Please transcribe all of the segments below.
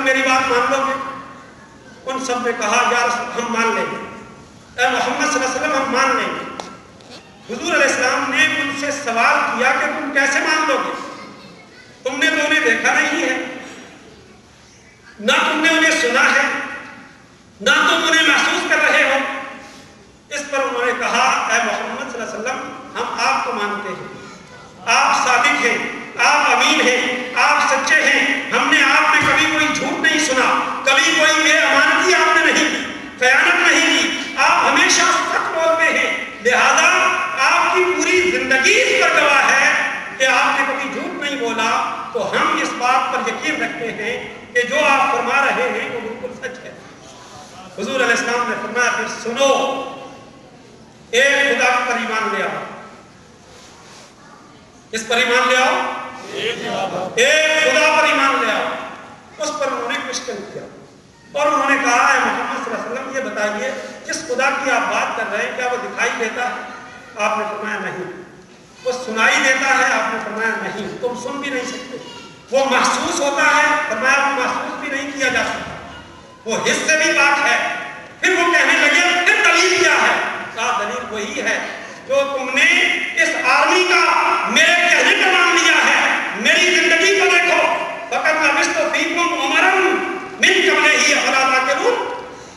میری بات مان لو گے؟ ان سب نے کہا یا رسول ہم مان لیں گے، اے محمد صلی اللہ علیہ وسلم ہم مان لیں گے۔ حضور علیہ السلام نے ان سے سوال کیا کہ تم کیسے مان لو گے؟ تم نے تو انہیں دیکھا نہیں ہے، نہ تم نے انہیں سنا ہے، نہ تم انہیں محسوس کر رہے ہو۔ اس پر انہوں نے کہا اے محمد صلی اللہ علیہ وسلم ہم آپ کو مانتے ہیں، آپ صادق ہیں، آپ امین ہیں، آپ سچے ہیں، ہم نے آپ میں کبھی کوئی جھوٹ نہیں سنا، کبھی کوئی بے امانتی آپ نے نہیں کی، خیانت نہیں کی، آپ ہمیشہ سچ بولتے ہیں، لہذا آپ کی پوری زندگی اس پر گواہ ہے کہ آپ نے کبھی جھوٹ نہیں بولا، تو ہم اس بات پر یقین رکھتے ہیں کہ جو آپ فرما رہے ہیں وہ بالکل سچ ہے۔ حضور علیہ السلام نے فرمایا پھر سنو، ایک خدا پر ایمان لے آؤ۔ کس پر ایمان لے آؤ؟ ایک خدا پر ایمان لے آؤ۔ اس پر انہوں نے کوشچن کیا اور انہوں نے کہا اے محمد صلی اللہ علیہ وسلم یہ بتائیے جس خدا کی آپ بات کر رہے ہیں کیا وہ دکھائی دیتا ہے؟ آپ نے فرمایا نہیں۔ وہ سنائی دیتا ہے؟ آپ نے فرمایا نہیں، تم سن بھی نہیں سکتے۔ وہ محسوس ہوتا ہے؟ فرمایا وہ محسوس بھی نہیں کیا جا سکتا، وہ حس سے بھی پاک ہے۔ پھر وہ کہنے لگے پھر دلیل کیا ہے؟ کہا دلیل وہی ہے جو تم نے اس آرمی کا میرے کہنے پر مان لیا ہے۔ میری زندگی کو دیکھو، فقط لبثت فیکم عمرا من قبلہ افلا تعقلون،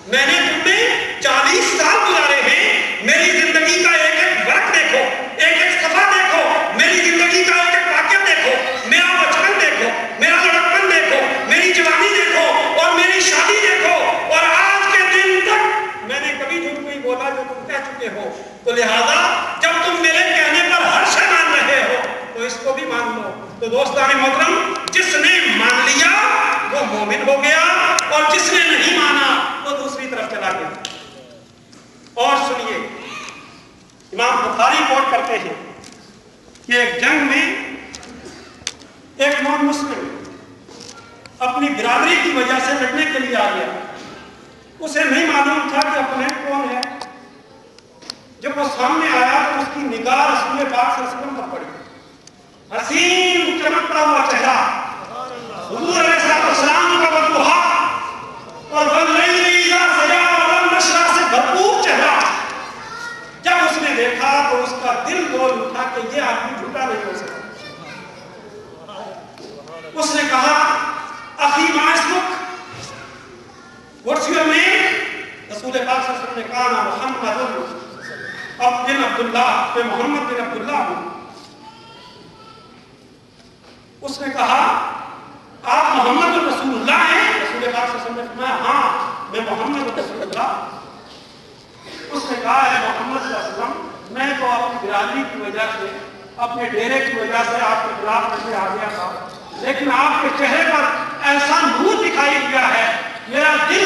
میں نے تم میں 40 سال گزارے ہیں، میری زندگی کا ایک ایک ورق دیکھو، ایک ایک صفحہ دیکھو، میری زندگی کا ایک ایک واقعہ دیکھو، میرا بچپن دیکھو، میرا لڑکپن دیکھو، میری جوانی دیکھو اور میری شادی دیکھو، اور آج کے دن تک میں نے کبھی جھوٹ نہیں بولا جو تم کہہ چکے ہو۔ تو لہذا جب تم میرے کہنے پر ہر شے مان رہے ہو تو اس کو بھی مان لو۔ تو دوستان محترم، جس نے مان لیا وہ مومن ہو گیا اور جس نے نہیں مانا وہ دوسری طرف چلا گیا۔ اور سنیے، امام بخاری کوٹ کرتے ہیں کہ ایک جنگ میں ایک نان مسلم اپنی برادری کی وجہ سے لڑنے کے لیے آ گیا۔ اسے نہیں معلوم تھا کہ اپوننٹ کون ہے۔ جب وہ سامنے آیا تو اس کی نگاہ رسول پاک صلی اللہ علیہ وسلم پر پڑی، حسین چمکتا ہوا چہرہ، حضور علیہ السلام کا وضوحا اور واللیل اذا سجا والنشر سے بھرپور چہرہ۔ جب اس نے دیکھا تو اس کا دل بول اٹھا کہ یہ آدمی جھوٹا نہیں ہو سکتا۔ اس نے کہا اخی ما اسمک، what's your name؟ رسول پاک صلی اللہ علیہ وسلم نے کہا نا محمد بن عبداللہ، میں محمد بن عبداللہ ہوں۔ اس نے کہا آپ محمد رسول اللہ ہیں؟ رسول پاک صلی اللہ علیہ وسلم نے فرمایا ہاں میں محمد رسول اللہ۔ اس نے کہا ہے محمد صلی اللہ علیہ وسلم میں تو اپنی برادری کی وجہ سے، اپنے ڈیرے کی وجہ سے آپ کے خلاف میں سے آ گیا تھا، لیکن آپ کے چہرے پر ایسا نور دکھائی دیا ہے، میرا دل